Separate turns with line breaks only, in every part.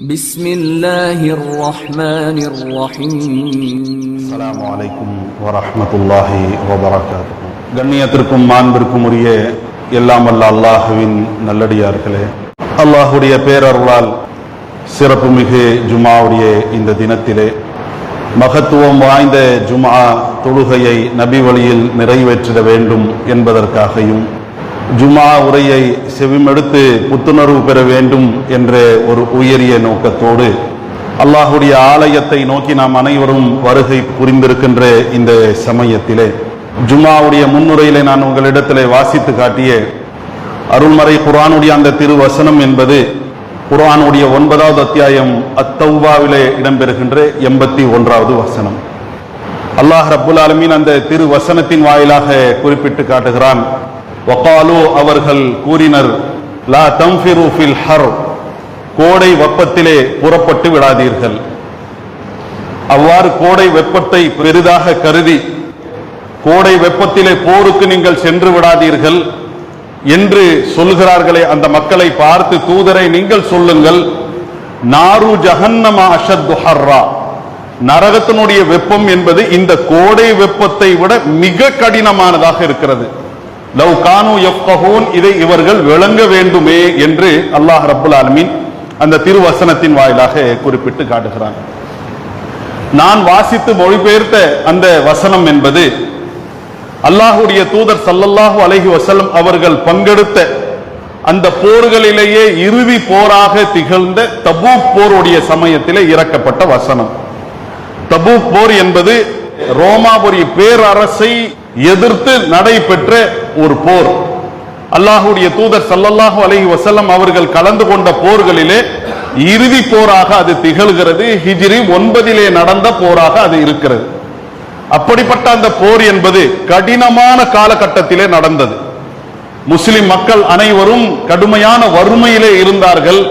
பிஸ்மில்லாஹிர் ரஹ்மானிர் ரஹீம்.
அஸ்ஸலாமு அலைக்கும் வரஹ்மத்துல்லாஹி வபரகாத்துஹு. கண்ணியத்திற்கும் மாண்பிற்கும் உரிய எல்லாம் வல்ல அல்லாஹுவின் நல்லடியார்களே, அல்லாஹுடைய பேரருளால் சிறப்புமிகு ஜுமாவுடைய இந்த தினத்திலே மகத்துவம் வாய்ந்த ஜுமா தொழுகையை நபி வழியில் நிறைவேற்றிட வேண்டும் என்பதற்காகவும் ஜுமா உரையை செவிமெடுத்து புத்துணர்வு பெற வேண்டும் என்ற ஒரு உயரிய நோக்கத்தோடு அல்லாஹுடைய ஆலயத்தை நோக்கி நாம் அனைவரும் வருகை புரிந்திருக்கின்ற இந்த சமயத்திலே ஜுமாவுடைய முன்னுரையிலே நான் உங்களிடத்திலே வாசித்து காட்டிய அருள்மறை குர்ஆனுடைய அந்த திருவசனம் என்பது குர்ஆனுடைய 9வது அத்தியாயம் அத்தௌபாவிலே இடம்பெறுகின்ற 81வது வசனம். அல்லாஹ் ரப்புல் ஆலமீன் அந்த திருவசனத்தின் வாயிலாக குறிப்பிட்டு காட்டுகிறான். வகாலு, அவர்கள் கூறினர், லா தம்ஃபிரு ஃபில் ஹர், கோடை வெப்பத்திலே புறப்பட்டு விடாதீர்கள். அவ்வாறு கோடை வெப்பத்தை பெரிதாக கருதி கோடை வெப்பத்திலே போருக்கு நீங்கள் சென்று விடாதீர்கள் என்று சொல்கிறார்களே அந்த மக்களை பார்த்து, தூதரை நீங்கள் சொல்லுங்கள், நாரு ஜஹன்னம அஷத்து ஹர்ரா, நரகத்தினுடைய வெப்பம் என்பது இந்த கோடை வெப்பத்தை விட மிக கடினமானதாக இருக்கிறது. லவ் கானு யஃப்கஹூன், இதை இவர்கள் விளங்க வேண்டுமே என்று அல்லாஹ் ரப்புல் ஆலமீன் அந்த திருவசனத்தின் வாயிலாக குறிப்பிட்டு காட்டுகிறான். நான் வாசித்து மொழிபெயர்த்த அந்த வசனம் என்பது அல்லாஹுடைய தூதர் ஸல்லல்லாஹு அலைஹி வஸல்லம் அவர்கள் பங்கெடுத்த அந்த போர்களிலேயே இறுதி போராக திகழ்ந்த தபூக் போருடைய சமயத்திலே இறக்கப்பட்ட வசனம். தபூக் போர் என்பது ரோமாபுரி பேரரசை எதிர்த்து நடைபெற்ற ஒரு போர். அல்லாஹுடைய தூதர் ஸல்லல்லாஹு அலைஹி வஸல்லம் அவர்கள் கலந்து கொண்ட போர்களிலே இறுதி போராக அது திகழ்கிறது. ஹிஜ்ரி 9 நடந்த போராக அது இருக்கிறது. அப்படிப்பட்ட அந்த போர் என்பது கடினமான காலகட்டத்திலே நடந்தது. முஸ்லிம் மக்கள் அனைவரும் கடுமையான வறுமையிலே இருந்தார்கள்.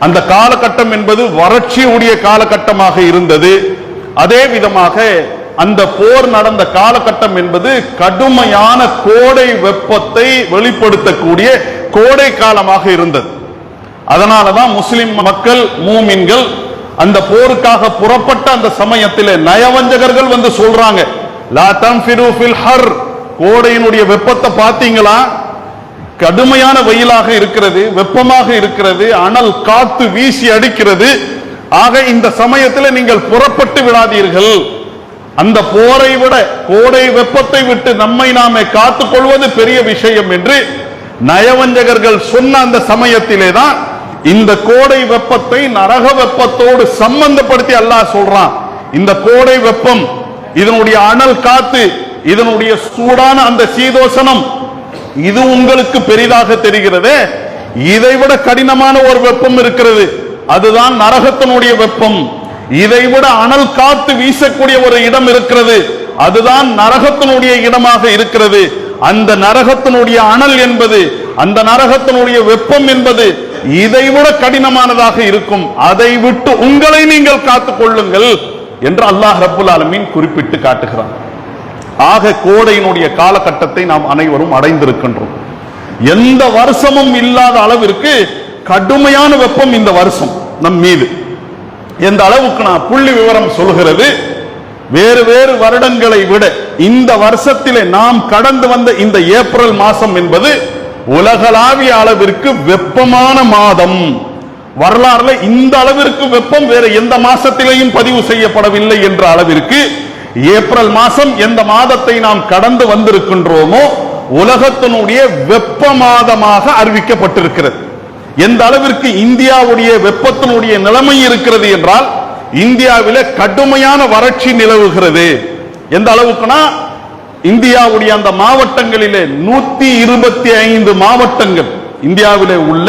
அந்த காலகட்டம் என்பது வறட்சியுடைய காலகட்டமாக இருந்தது. அதே விதமாக அந்த போர் நடந்த காலகட்டம் என்பது கடுமையான கோடை வெப்பத்தை வெளிப்படுத்தக்கூடிய கோடை காலமாக இருந்தது. அதனாலதான் முஸ்லிம் மக்கள், மூமின்கள் அந்த போருக்காக புறப்பட்ட அந்த சமயத்திலே நயவஞ்சகர்கள் வந்து சொல்றாங்க, லா தம்ஃபிரு ஃபில் ஹர், கோடையினுடைய வெப்பத்தை பார்த்தீங்களா, கடுமையான வெயிலாக இருக்கிறது, வெப்பமாக இருக்கிறது, அனல் காத்து வீசி அடிக்கிறது. ஆக இந்த சமயத்தில் நீங்கள் புறப்பட்டு விடாதீர்கள். அந்த போரை விட கோடை வெப்பத்தை விட்டு நம்மை நாமே காத்துக் கொள்வது பெரிய விஷயம் என்று நயவஞ்சகர்கள் சொன்ன அந்த சமயத்திலே தான் இந்த கோடை வெப்பத்தை நரக வெப்பத்தோடு சம்பந்தப்படுத்தி அல்லாஹ் சொல்றான். இந்த கோடை வெப்பம், இதனுடைய அனல் காத்து, இதனுடைய சூடான அந்த சீதோசனம், இது உங்களுக்கு பெரிதாக தெரிகிறது. இதைவிட கடினமான ஒரு வெப்பம் இருக்கிறது, அதுதான் நரகத்தினுடைய வெப்பம். இதைவிட அனல் காத்து வீசக்கூடிய ஒரு இடம் இருக்கிறது, அதுதான் நரகத்தினுடைய இடமாக இருக்கிறது. அந்த நரகத்தினுடைய அனல் என்பது, அந்த நரகத்தினுடைய வெப்பம் என்பது இதைவிட கடினமானதாக இருக்கும். அதை விட்டு உங்களை நீங்கள் காத்துக் கொள்ளுங்கள் என்று அல்லாஹ் ரப்புல் ஆலமீன் குறிப்பிட்டு காட்டுகிறான். ஆக கோடையினுடைய காலகட்டத்தை நாம் அனைவரும் அடைந்திருக்கின்றோம். எந்த வருஷமும் இல்லாத அளவிற்கு கடுமையான வெப்பம் இந்த வருஷம் நம் மீது. எந்த அளவுக்கு நான் புள்ளி விவரம் சொல்கிறது, வேறு வேறு வருடங்களை விட இந்த வருஷத்திலே நாம் கடந்து வந்த இந்த ஏப்ரல் மாசம் என்பது உலகளாவிய அளவிற்கு வெப்பமான மாதம். வரலாறுல இந்த அளவிற்கு வெப்பம் வேறு எந்த மாசத்திலேயும் பதிவு செய்யப்படவில்லை என்ற அளவிற்கு ஏப்ரல் மாசம் எந்த மாதத்தை நாம் கடந்து வந்திருக்கின்றோமோ உலகத்தினுடைய வெப்ப மாதமாக அறிவிக்கப்பட்டிருக்கிறது. எந்த அளவிற்கு இந்தியாவுடைய வெப்பத்தினுடைய நிலைமை இருக்கிறது என்றால், இந்தியாவிலே கடுமையான வறட்சி நிலவுகிறது. எந்த அளவுக்குனா, இந்தியாவுடைய அந்த மாவட்டங்களிலே 125 மாவட்டங்கள், இந்தியாவிலே உள்ள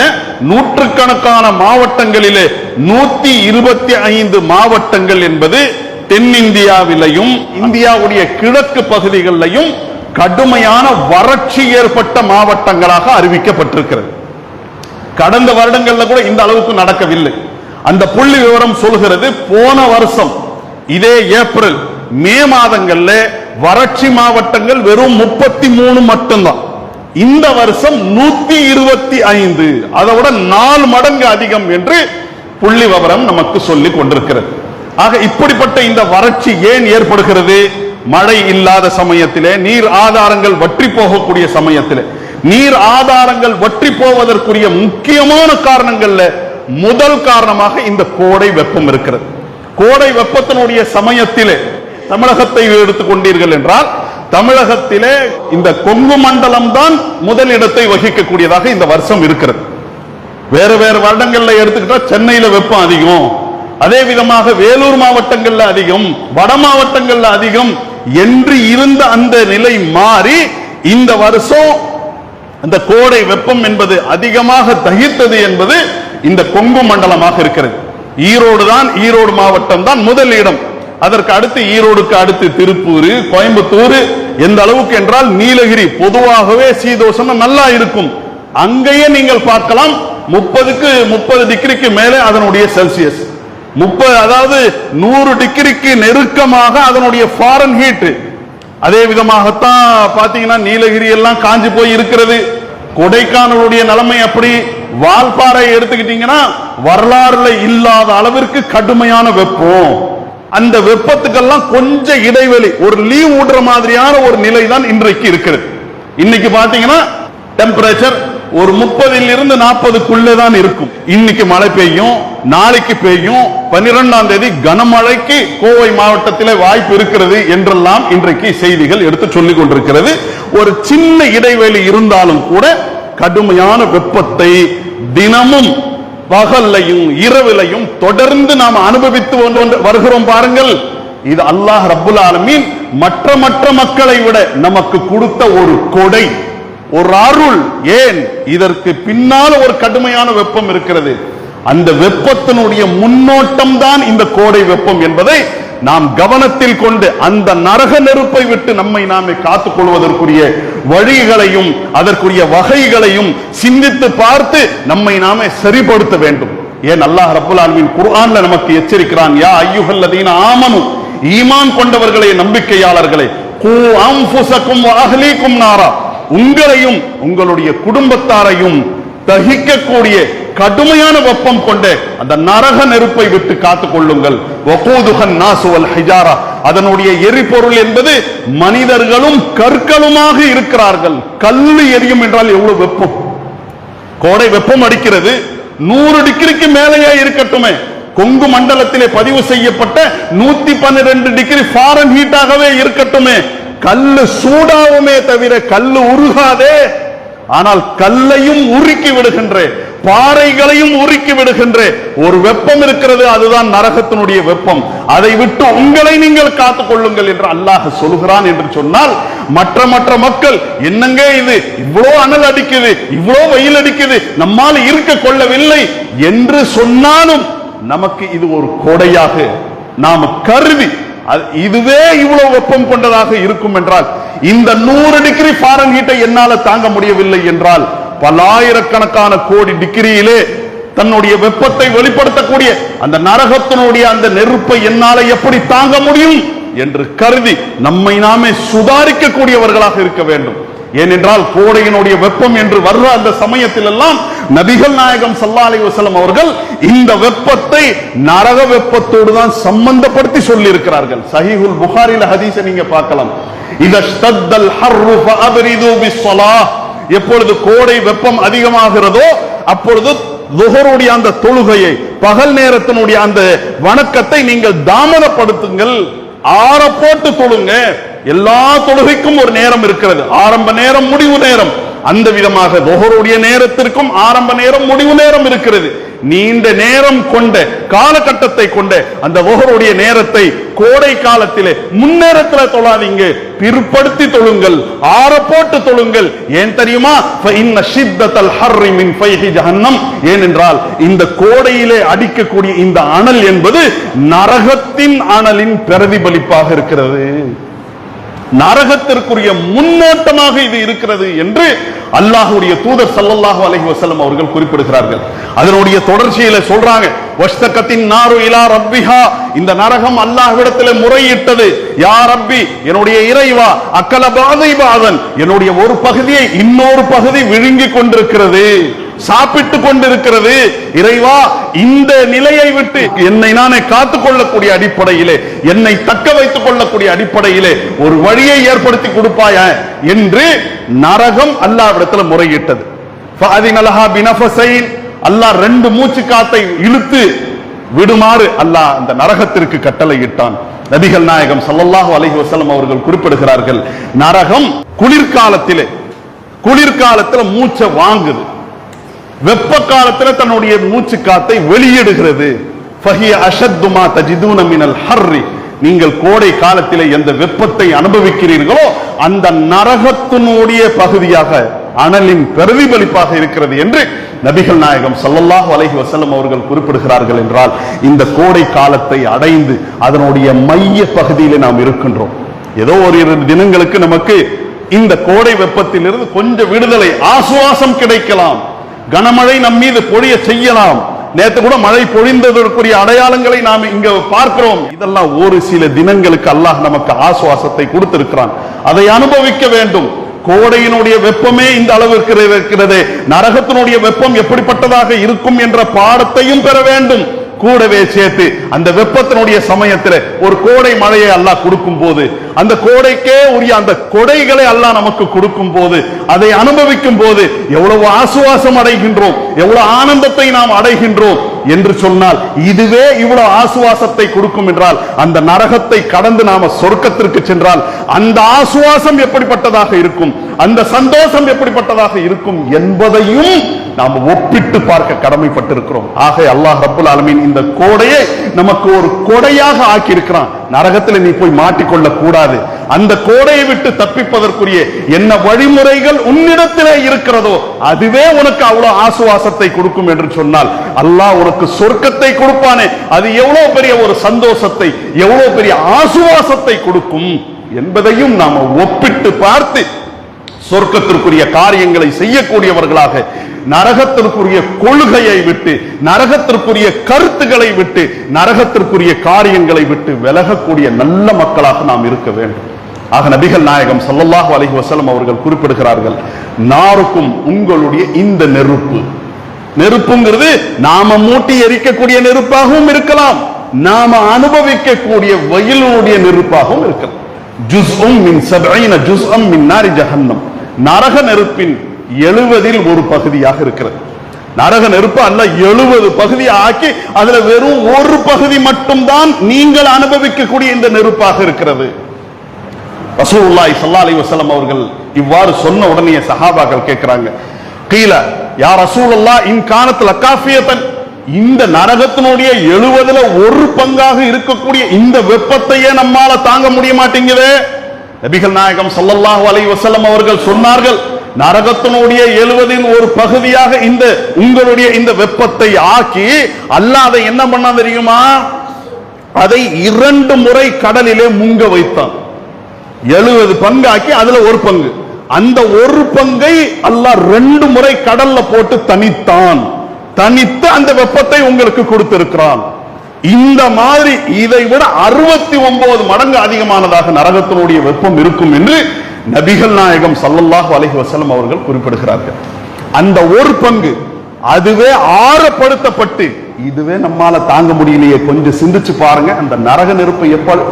நூற்றுக்கணக்கான மாவட்டங்களிலே 125 மாவட்டங்கள் என்பது தென்னிந்தியாவிலையும் இந்தியாவுடைய கிழக்கு பகுதிகளிலையும் கடுமையான வறட்சி ஏற்பட்ட மாவட்டங்களாக அறிவிக்கப்பட்டிருக்கிறது. கடந்த வருடங்கள்ல கூட இந்த அளவுக்கு நடக்கவில்லை. அந்த புள்ளி விவரம் சொல்கிறது, போன வருஷம் இதே ஏப்ரல் மே மாதங்கள்ல வறட்சி மாவட்டங்கள் வெறும் 33 மட்டும்தான். இந்த வருஷம் 125, அதை விட 4 மடங்கு அதிகம் என்று புள்ளி விவரம் நமக்கு சொல்லி கொண்டிருக்கிறது. ஆக இப்படிப்பட்ட இந்த வறட்சி ஏன் ஏற்படுகிறது? மழை இல்லாத சமயத்திலே, நீர் ஆதாரங்கள் வற்றி போகக்கூடிய சமயத்திலே. நீர் ஆதாரங்கள் வற்றி போவதற்குரிய முக்கியமான காரணங்கள்ல முதல் காரணமாக இந்த கோடை வெப்பம் இருக்கிறது. கோடை வெப்பத்தினுடைய சமயத்திலே தமிழகத்தை எடுத்துக்கொண்டீர்கள் என்றால், தமிழகத்திலே இந்த கொங்கு மண்டலம் தான் முதல் இடத்தை வகிக்கக்கூடியதாக இந்த வருஷம் இருக்கிறது. வேற வேற வருடங்கள்ல எடுத்துக்கிட்டா சென்னையில வெப்பம் அதிகம், அதே விதமாக வேலூர் மாவட்டங்கள்ல அதிகம், வட மாவட்டங்கள்ல அதிகம் என்று இருந்த அந்த நிலை மாறி இந்த வருஷம் அந்த கோடை வெப்பம் என்பது அதிகமாக தகித்தது என்பது இந்த கொங்கு மண்டலமாக இருக்கிறது. ஈரோடு மாவட்டம் தான் முதல் இடம். அதற்கு அடுத்து ஈரோடுக்கு அடுத்து திருப்பூர், கோயம்புத்தூர், எந்த அளவுக்கு என்றால் நீலகிரி பொதுவாகவே சீதோஷம் நல்லா இருக்கும். அங்கேயே நீங்கள் பார்க்கலாம் 30 டிகிரிக்கு மேலே அதனுடைய செல்சியஸ் 30, அதாவது 100 டிகிரிக்கு நெருக்கமாக அதனுடைய ஃபாரன்ஹீட். அதே விதமாகத்தான் பாத்தீங்கன்னா நீலகிரி எல்லாம் காஞ்சி போய் இருக்கிறது. கொடைக்கானலுடைய நிலைமை அப்படி. வால்பாறை எடுத்துக்கிட்டீங்கன்னா வரலாறுல இல்லாத அளவிற்கு கடுமையான வெப்பம். அந்த வெப்பத்துக்கெல்லாம் கொஞ்சம் இடைவெளி, ஒரு லீவ் விடுற மாதிரியான ஒரு நிலை தான் இன்றைக்கு இருக்கிறது. இன்னைக்கு பாத்தீங்கன்னா டெம்பரேச்சர் ஒரு 30 இருந்து 40 தான் இருக்கும். இன்னைக்கு மழை பெய்யும், நாளைக்கு பெய்யும், 12ஆம் தேதி கனமழைக்கு கோவை மாவட்டத்திலே வாய்ப்பு இருக்கிறது என்றெல்லாம் இன்றைக்கு செய்திகள் எடுத்து சொல்லிக் கொண்டிருக்கிறது. ஒரு சின்ன இடைவெளி இருந்தாலும் கூட கடுமையான வெப்பத்தை தினமும் பகல்லையும் இரவிலையும் தொடர்ந்து நாம் அனுபவித்து வருகிறோம். பாருங்கள், இது அல்லாஹ் ரப்புல் ஆலமீன் மற்ற மக்களை விட நமக்கு கொடுத்த ஒரு கொடை, ஒரு அருள். ஏன்? இதற்கு பின்னால் ஒரு கடுமையான வெப்பம் இருக்கிறது. அந்த வெப்பத்தினுடைய முன்னோட்டம் தான் இந்த கோடை வெப்பம் என்பதை நாம் கவனத்தில் கொண்டு அந்த நரக நெருப்பை விட்டு நம்மை நாமே காத்துக் கொள்வதற்குரிய வழிகளையும் அதற்குரிய வகைகளையும் சிந்தித்து பார்த்து நம்மை நாமே சரிப்படுத்த வேண்டும். ஏன் அல்லாஹ் ரப்புல் ஆலமீன் குர்ஆன்ல நமக்கு எச்சரிக்கிறான், யா அய்யுஹல்லதீன ஆமனு, ஈமான் கொண்டவர்களே, நம்பிக்கையாளர்களே, கூ அன்ஃபுஸக்கும் வ அஹ்லீக்கும் நாரா, உங்களையும் உங்களுடைய குடும்பத்தாரையும் தகிக்கக்கூடிய கடுமையான வெப்பம் கொண்டு அந்த நரக நெருப்பை விட்டு காத்துக் கொள்ளுங்கள். வகூதுஹன் நாசு வல் ஹிஜாரா, அதனுடைய எரிபொருள் என்பது மனிதர்களும் கற்களுமாக இருக்கிறார்கள். கல்லு எரியும் என்றால் எவ்வளவு வெப்பம்! கோடை வெப்பம் அடிக்கிறது. 100 டிகிரிக்கு மேலேயே இருக்கட்டுமே, கொங்கு மண்டலத்திலே பதிவு செய்யப்பட்ட 112 டிகிரி ஃபாரன்ஹீட்டாகவே இருக்கட்டுமே, கல்லு சூடாவுமே தவிர கல்லு உருகாதே. ஆனால் கல்லையும் உருக்கி விடுகின்ற, பாறைகளையும் உருக்கி விடுகின்ற ஒரு வெப்பம் இருக்கிறது. அதுதான் நரகத்தினுடைய வெப்பம். அதை விட்டு உங்களை நீங்கள் காத்துக் கொள்ளுங்கள் என்று அல்லாஹ் சொல்கிறான் என்று சொன்னால், மற்ற மக்கள் என்னங்க இது இவ்வளோ அனல் அடிக்குது, இவ்வளோ வெயில் அடிக்குது, நம்மால் இருக்க கொள்ளவில்லை என்று சொன்னாலும் நமக்கு இது ஒரு கோடையாக நாம் கருதி இதுவே இவ்வளவு வெப்பம் கொண்டதாக இருக்கும் என்றால், இந்த 100 டிகிரி ஃபாரன்ஹீட்டை என்னால தாங்க முடியவில்லை என்றால், பல்லாயிரக்கணக்கான கோடி டிகிரியிலே தன்னுடைய வெப்பத்தை வெளிப்படுத்தக்கூடிய அந்த நரகத்தினுடைய அந்த நெருப்பை என்னால எப்படி தாங்க முடியும் என்று கருதி நம்மை நாமே சுதாரிக்கக்கூடியவர்களாக இருக்க வேண்டும். ஏனென்றால் கோடையினுடைய வெப்பம் என்று வர்ற அந்த சமயத்தில் எல்லாம் நபிகள் நாயகம் ஸல்லல்லாஹு அலைஹி வஸல்லம் அவர்கள் இந்த வெப்பத்தை நரக வெப்பத்தோடு தான் சம்பந்தப்படுத்தி சொல்லி இருக்கிறார்கள். சஹீஹுல் புகாரில ஹதீஸை நீங்க பார்க்கலாம். இதஷ்தத்தல் ஹர்ரு ஃபஅப்ரிது பிஸ்ஸலாஹ், எப்பொழுது கோடை வெப்பம் அதிகமாகிறதோ அப்பொழுது லுஹருடைய அந்த தொழுகையை, பகல் நேரத்தினுடைய அந்த வணக்கத்தை நீங்கள் தாமதப்படுத்துங்கள், ஆற போட்டு தொழுங்க. எல்லா தொழுகைக்கும் ஒரு நேரம் இருக்கிறது, ஆரம்ப நேரம், முடிவு நேரம். அந்த விதமாக லுஹருடைய நேரத்திற்கும் ஆரம்ப நேரம், முடிவு நேரம் இருக்கிறது. நீண்ட நேரம் கொண்ட காலகட்டத்தை கொண்ட அந்த லுஹருடைய நேரத்தை கோடை காலத்திலே முன்னேரத்தில் தொழாதீங்க, பிற்படுத்தி தொழுங்கள், ஆற போட்டு தொழுங்கள். ஏன் தெரியுமா? ஃபஇன்ன ஷித்தத்தல் ஹர்ரி மின் ஃபைஹி ஜஹன்னம், ஏனென்றால் இந்த கோடையிலே அடிக்கக்கூடிய இந்த அனல் என்பது நரகத்தின் அனலின் பிரதிபலிப்பாக இருக்கிறது, நரகத்திற்குரிய முன்னோட்டமாக இது இருக்கிறது என்று அல்லாஹ்வுடைய தூதர் ஸல்லல்லாஹு அலைஹி வஸல்லம் அவர்கள் குறிப்பிடுகிறார்கள். அதனுடைய தொடர்ச்சியில சொல்றாங்க, வஷ்தகத்தின் நாரு இலா ரப்பிஹா, இந்த நரகம் அல்லாஹ்விடத்திலே முறையிட்டது, யா ரப்பி, என்னுடைய இறைவா, அக்கல பாதை பாதன், என்னுடைய ஒரு பகுதியை இன்னொரு பகுதி விழுங்கி கொண்டிருக்கிறது. சாப்பிட்டு கொண்டிருக்கிறது. இறைவா, இந்த நிலையை விட்டு என்னை நானே காத்துக் கொள்ளக்கூடிய அடிப்படையிலே, என்னை தக்க வைத்துக் கொள்ளக்கூடிய அடிப்படையிலே ஒரு வழியை ஏற்படுத்தி கொடுப்பாயா என்று நரகம் அல்லாஹ்விடத்தில் முறையிட்டது. அல்லாஹ் 2 மூச்சு காத்தை இழுத்து விடுமாறு அல்லாஹ் அந்த நரகத்திற்கு கட்டளையிட்டான். நபிகள் நாயகம் ஸல்லல்லாஹு அலைஹி வஸல்லம் அவர்கள் குறிப்பிடுகிறார்கள், நரகம் குளிர்காலத்தில் மூச்சை வாங்குது, வெப்ப காலத்தில் தன்னுடைய மூச்சு காத்தை வெளியிடுகிறது. ஃபஹிய அஷத்து மா தஜிதுன மினல் ஹர்ரி, நீங்கள் கோடை காலத்திலே எந்த வெப்பத்தை அனுபவிக்கிறீர்களோ அந்த நரகத்தினுடைய பகுதியாக, அனலின் பிரதிபலிப்பாக இருக்கிறது என்று நபிகள் நாயகம் ஸல்லல்லாஹு அலைஹி வஸல்லம் அவர்கள் குறிப்பிடுகிறார்கள். என்றால் இந்த கோடை காலத்தை அடைந்து அதனுடைய மைய பகுதியிலே நாம் இருக்கின்றோம். ஏதோ ஒரு 2 தினங்களுக்கு நமக்கு இந்த கோடை வெப்பத்திலிருந்து கொஞ்சம் விடுதலை, ஆசுவாசம் கிடைக்கலாம், கனமழை நம் மீது பொழிய செய்யலாம். நேற்று கூட மழை பொழிந்ததற்குரிய அடையாளங்களை நாம் இங்க பார்க்கிறோம். இதெல்லாம் ஒரு சில தினங்களுக்கு அல்லாஹ் நமக்கு ஆசுவாசத்தை கொடுத்திருக்கிறான், அதை அனுபவிக்க வேண்டும். கோடையினுடைய வெப்பமே இந்த அளவிற்கு இருக்கிறது, நரகத்தினுடைய வெப்பம் எப்படிப்பட்டதாக இருக்கும் என்ற பாடத்தையும் பெற வேண்டும். கூடவே சேர்த்து அந்த வெப்பத்தினுடைய சமயத்தில் ஒரு கோடை மழையை அல்லாஹ் கொடுக்கும் போது, அந்த கோடைக்கே உரிய அந்த கொடைகளை அல்லாஹ் நமக்கு கொடுக்கும் போது, அதை அனுபவிக்கும் போது எவ்வளவு ஆசுவாசம் அடைகின்றோம், எவ்வளவு ஆனந்தத்தை நாம் அடைகின்றோம் என்று சொன்னால், இதுவே இவ்வளவு ஆசுவாசத்தை கொடுக்கும் என்றால் அந்த நரகத்தை கடந்து நாம சொர்க்கத்திற்கு சென்றால் அந்த ஆசுவாசம் எப்படிப்பட்டதாக இருக்கும், அந்த சந்தோஷம் எப்படிப்பட்டதாக இருக்கும் என்பதையும் நாம் ஒப்பிட்டு பார்க்க கடமைப்பட்டிருக்கிறோம். ஆக அல்லாஹ் ரப்புல் ஆலமீன் இந்த கோடையை நமக்கு ஒரு கொடையாக ஆக்கி இருக்கிறான். நரகத்தில் நீ போய் மாட்டிக்கொள்ள கூடாது. அந்த கோடையை விட்டு தப்பிப்பதற்குரிய என்ன வழிமுறைகள் உன்னிடத்திலே இருக்கிறதோ அதுவே உனக்கு அவ்வளவு ஆசுவாசத்தை கொடுக்கும் என்று சொன்னால், அல்லாஹ் உனக்கு சொர்க்கத்தை கொடுப்பானே, அது எவ்வளவு பெரிய ஒரு சந்தோஷத்தை, எவ்வளவு பெரிய ஆசுவாசத்தை கொடுக்கும் என்பதையும் நாம ஒப்பிட்டு பார்த்து சொர்க்கத்திற்குரிய காரியங்களை செய்யக்கூடியவர்களாக, நரகத்திற்குரிய கொள்கையை விட்டு, நரகத்திற்குரிய கருத்துக்களை விட்டு, நரகத்திற்குரிய காரியங்களை விட்டு விலகக்கூடிய நல்ல மக்களாக நாம் இருக்க வேண்டும். ஆக நபிகள் நாயகம் ஸல்லல்லாஹு அலைஹி வஸல்லம் அவர்கள் குறிப்பிடுகிறார்கள், நாருக்கும் உங்களுடைய இந்த நெருப்புங்கிறது நாம மூட்டி எரிக்கக்கூடிய நெருப்பாகவும் இருக்கலாம், நாம அனுபவிக்கக்கூடிய வெயிலுடைய நெருப்பாகவும் இருக்கலாம். ஜுஸ்உம் மின் 70 ஜுஸ்அம் மின் நாரி ஜஹன்னம், நரக நெருப்பின் 70 ஒரு பகுதியாக இருக்கிறது. நரக நெருப்பு அல்ல 70 பகுதியை ஆக்கி அதுல வெறும் ஒரு பகுதி மட்டும்தான் நீங்கள் அனுபவிக்கக்கூடிய இந்த நெருப்பாக இருக்கிறது. ரசூலுல்லாஹி ஸல்லல்லாஹு அலைஹி வஸல்லம் அவர்கள் இவ்வாறு சொன்ன உடனே சஹாபாக்கள் கேட்கிறாங்க, கீல யா ரசூலுல்லாஹ் இன் கானத் லகாஃபியத்தன், இந்த நரகத்தினுடைய 70ல ஒரு பங்காக இருக்கக்கூடிய இந்த வெப்பத்தையே நம்மால தாங்க முடிய மாட்டேங்குதே. நபிகள் நாயகம் ஸல்லல்லாஹு அலைஹி வஸல்லம் அவர்கள் சொன்னார்கள், நரகத்தினுடைய 70 ஒரு பகுதியாக இந்த உங்களுடைய இந்த வெப்பத்தை ஆக்கி அல்லாஹ் அதை என்ன பண்ணா தெரியுமா, அதை 2 முறை கடலிலே முங்க வைத்தான். 70 பங்காக்கி அதுல ஒரு பங்கு, அந்த ஒரு பங்கை அல்லாஹ் 2 முறை கடல்ல போட்டு தனித்து அந்த வெப்பத்தை உங்களுக்கு கொடுத்திருக்கிறான். இந்த மாதிரி இதை விட 69 மடங்கு அதிகமானதாக நரகத்தினுடைய வெப்பம் இருக்கும் என்று நபிகள் நாயகம் ஸல்லல்லாஹு அலைஹி வஸல்லம் அவர்கள் குறிப்பிடுகிறார்கள். அந்த ஒரு பங்கு அதுவே ஆறப்படுத்தப்பட்டு, இதுவே நம்மால தாங்க முடியலையே, கொஞ்சம் சிந்திச்சு பாருங்க, அந்த நரக நெருப்பை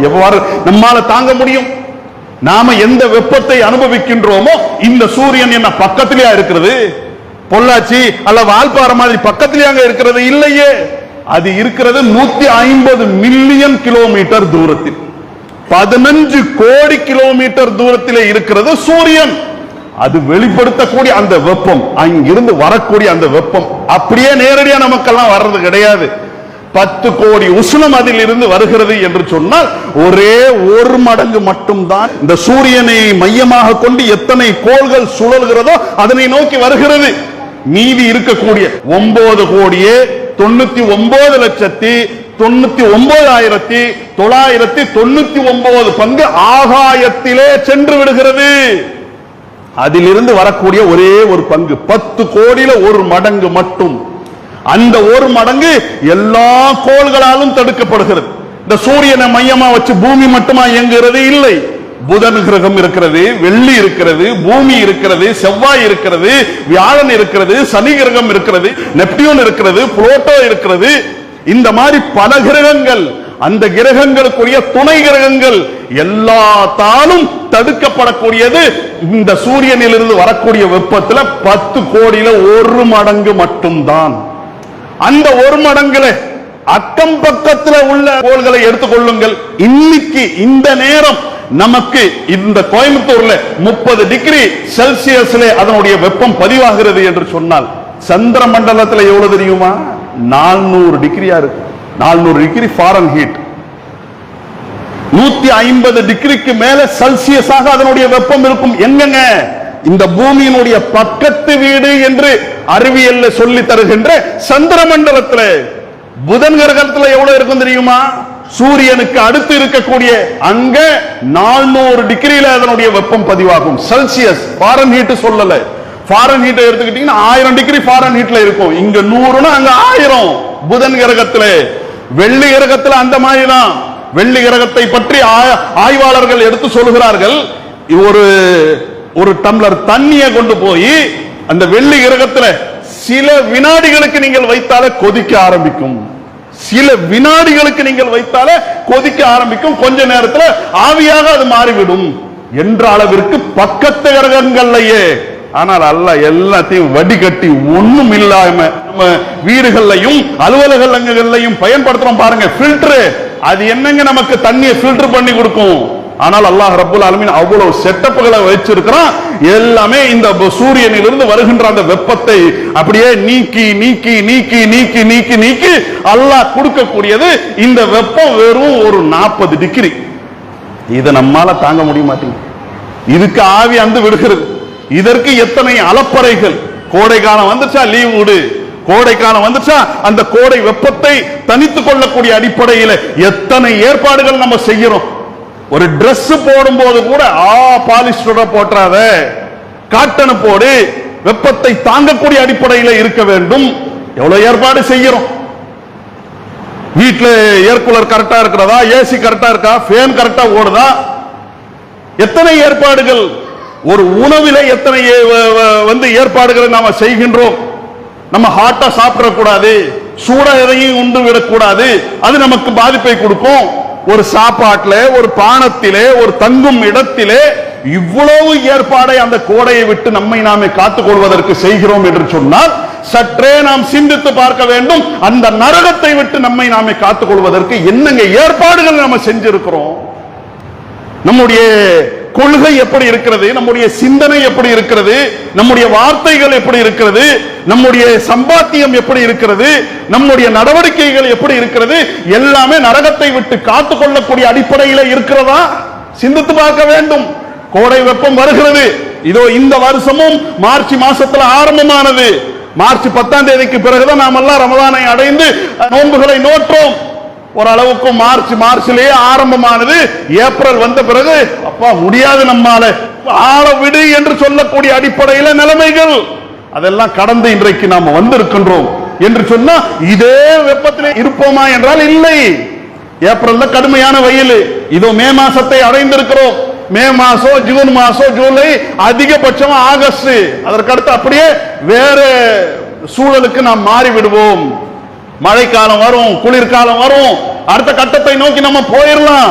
எவ்வாறு நம்மால தாங்க முடியும்? நாம எந்த வெப்பத்தை அனுபவிக்கின்றோமோ, இந்த சூரியன் என்ன பக்கத்திலேயா இருக்கிறது? பொள்ளாச்சி அல்ல வால்பாறை மாதிரி பக்கத்திலேயே இருக்கிறது இல்லையே. அது இருக்கிறது 150 மில்லியன் கிலோமீட்டர் தூரத்தில், 15 கோடி கிலோமீட்டர் தூரத்திலே இருக்கிறது சூரியன். அது வெளிப்படுத்தக்கூடிய அந்த வெப்பம், அங்கிருந்து வரக்கூடிய அந்த வெப்பம் அப்படியே நேரடியா நமக்கெல்லாம் வர்றது கிடையாது. 10 கோடி உஷ்ணம் அதில் இருந்து வருகிறது என்று சொன்னால் ஒரே ஒரு மடங்கு மட்டும்தான் இந்த சூரியனை மையமாக கொண்டு எத்தனை கோள்கள் சுழல்கிறதோ அதனை நோக்கி வருகிறது. மீதி இருக்கக்கூடிய 9,99,99,999 பங்கு ஆகாயத்திலே சென்று விடுகிறது. அதிலிருந்து வரக்கூடிய ஒரே ஒரு பங்கு 10 கோடியில ஒரு மடங்கு மட்டும், அந்த ஒரு மடங்கு எல்லா கோள்களாலும் தடுக்கப்படுகிறது. இந்த சூரியனை மையமா வச்சு பூமி மட்டுமா இயங்குகிறது இல்லை, புதன் கிரகம் இருக்கிறது, வெள்ளி இருக்கிறது, பூமி இருக்கிறது, செவ்வாய் இருக்கிறது, வியாழன் இருக்கிறது, சனி கிரகம் இருக்கிறது, நெப்டியூன் இருக்கிறது, புளோட்டோ இருக்கிறது. இந்த மாதிரி பல கிரகங்கள், அந்த கிரகங்களுக்குரிய துணை கிரகங்கள் எல்லாத்தாலும் தடுக்கப்படக்கூடியது இந்த சூரியனிலிருந்து வரக்கூடிய வெப்பத்தில் 10 கோடியில 1 மடங்கு மட்டும்தான். அந்த 1 மடங்குல அக்கம் பக்கத்தில் உள்ள கோள்களை எடுத்துக்கொள்ளுங்கள். இன்னைக்கு இந்த நேரம் நமக்கு இந்த கோயம்புத்தூர்ல 30 டிகிரி செல்சியஸ்ல அதனுடைய வெப்பம் பதிவாகிறது என்று சொன்னால், சந்திர மண்டலத்தில் எவ்வளவு தெரியுமா? 400 டிகிரியா இருக்கு. 400 டிகிரி ஃபாரன்ஹீட், 150 டிகிரிக்கு மேல செல்சியஸாக அதனுடைய வெப்பம் இருக்கும். எங்கங்க? இந்த பூமியினுடைய பக்கத்து வீடு என்று அறிவியல்ல சொல்லி தருகின்ற சந்திர மண்டலத்தில். புதன் கிரகத்தில் எவ்வளவு இருக்கும் தெரியுமா? சூரியனுக்கு அடுத்து இருக்கக்கூடிய அங்க 400 டிகிரியில அதனுடைய வெப்பம் பதிவாகும். செல்சியஸ், ஃபாரன்ஹீட் சொல்லல. ஃபாரன்ஹீட் எடுத்துக்கிட்டீங்கன்னா 1000 டிகிரி ஃபாரன்ஹீட்ல இருக்கும். இங்க 100னா அங்க 1000. புதன் கிரகத்தில். வெள்ளி கிரகத்தில் அந்த மாதிரி தான். வெள்ளி கிரகத்தை பற்றி ஆய்வாளர்கள் எடுத்து சொல்கிறார்கள். ஒரு டம்ளர் தண்ணியை கொண்டு போய் அந்த வெள்ளி கிரகத்தில் சில வினாடிகளுக்கு நீங்கள் வைத்தாலே கொதிக்க ஆரம்பிக்கும். சில வினாடிகளுக்கு நீங்கள் வைத்தாலே கொதிக்க ஆரம்பிக்கும். கொஞ்ச நேரத்தில் ஆவியாக அது மாறிவிடும் என்ற அளவிற்கு பக்கத்து கிரகங்கள்லயே. ஆனால் அல்லாஹ் எல்லாத்தையும் வடிகட்டி ஒண்ணும் இல்லாம நம்ம வீடுகள்லையும் அலுவலகங்கள்லையும் பயன்படுத்துறோம் பாருங்க. ஃபில்டர், அது என்னங்க நமக்கு தண்ணியை ஃபில்டர் பண்ணி கொடுக்கும். ஆனால் அல்லாஹ் ரப்புல் ஆலமீன் அவ்வளவு செட்டப்புகளை வச்சிருக்கிறான். எல்லாமே இந்த சூரியனிலிருந்து வருகின்ற அந்த வெப்பத்தை அப்படியே நீக்கி நீக்கி நீக்கி நீக்கி நீக்கி நீக்கி அல்லாஹ் கொடுக்கக்கூடியது இந்த வெப்பம் வெறும் ஒரு 40 டிகிரி. இதை நம்மால தாங்க முடிய மாட்டேங்குது. இதுக்கு ஆவி அந்த விடுகிறது. இதற்கு எத்தனை அலப்பறைகள். கோடை காலம் வந்துச்சா லீவ் விடு, கோடை காலம் வந்துச்சா அந்த கோடை வெப்பத்தை தனித்துக் கொள்ளக்கூடிய அடிப்படையில் எத்தனை ஏற்பாடுகள் நம்ம செய்யறோம். ஒரு டிரெஸ் போடும் போது கூட பாலிஸ்டர் போட்டாத, காட்டன் போடு, வெப்பத்தை தாங்கக்கூடிய அடிப்படையில் இருக்க வேண்டும். எவ்வளவு ஏற்பாடு செய்யறோம். வீட்டுல ஏர் கூலர் கரெக்டா இருக்கிறதா, ஏசி கரெக்டா இருக்கா, ஃபேன் கரெக்டா ஓடுதா, எத்தனை ஏற்பாடுகள். ஒரு உணவில எத்தனை ஏற்பாடுகளை நாம செய்கின்றோம். நம்ம ஹாட்டா சாப்பிடக்கூடாது, சூடா எதையும் உண்டு விடக்கூடாது, அது நமக்கு பாதிப்பை கொடுக்கும். ஒரு சாப்பாட்டிலே, ஒரு பானத்திலே, ஒரு தங்கும் இடத்திலே இவ்வளவு ஏற்பாடை அந்த கோடையை விட்டு நம்மை நாமே காத்துக் கொள்வதற்கு செய்கிறோம் என்று சொன்னால் சற்றே நாம் சிந்தித்து பார்க்க வேண்டும். அந்த நரகத்தை விட்டு நம்மை நாமே காத்துக் கொள்வதற்கு என்னங்க ஏற்பாடுகள் நம்ம செஞ்சிருக்கிறோம். நம்முடைய கொள்கை எப்படி இருக்கிறது, நம்முடைய சிந்தனை எப்படி இருக்கிறது, நம்முடைய வார்த்தைகள் எப்படி இருக்கிறது, நம்முடைய சம்பாத்தியம் எப்படி இருக்கிறது, நம்முடைய நடவடிக்கைகள் எப்படி இருக்கிறது, எல்லாமே நரகத்தை விட்டு காத்துக் கொள்ளக்கூடிய அடிப்படையில் இருக்கிறதா? சிந்தித்து பார்க்க வேண்டும். கோடை வெப்பம் வருகிறது. இதோ இந்த வருஷமும் மார்ச் மாசத்துல ஆரம்பமானது. மார்ச் 10ஆம் தேதிக்கு பிறகுதான் நாம் எல்லாம் ரமதானை அடைந்து நோன்புகளை நோற்றோம். ஓரளவுக்கு மார்ச்லயே ஆரம்பமானது. ஏப்ரல் வந்த பிறகு அப்பா முடியாது, நம்மால ஆள விடு என்று சொல்லக்கூடிய அடிப்படையில் நிலைமைகள் அதெல்லாம் கடந்து இன்றைக்கு நாம் வந்திருக்கின்றோம் என்று சொன்னா இதே வெப்பத்திலே இருப்போமா என்றால் இல்லை. ஏப்ரல்ல கடுமையான வெயில், இதோ மே மாசத்தை அடைந்திருக்கிறோம். மே மாசம், ஜூன் மாசம், ஜூலை, அதிகபட்சம் ஆகஸ்ட், அதற்கடுத்து அப்படியே வேற சூழலுக்கு நாம் மாறி விடுவோம். மழைக்காலம் வரும், குளிர்காலம் வரும், அடுத்த கட்டத்தை நோக்கி நம்ம போயிடலாம்.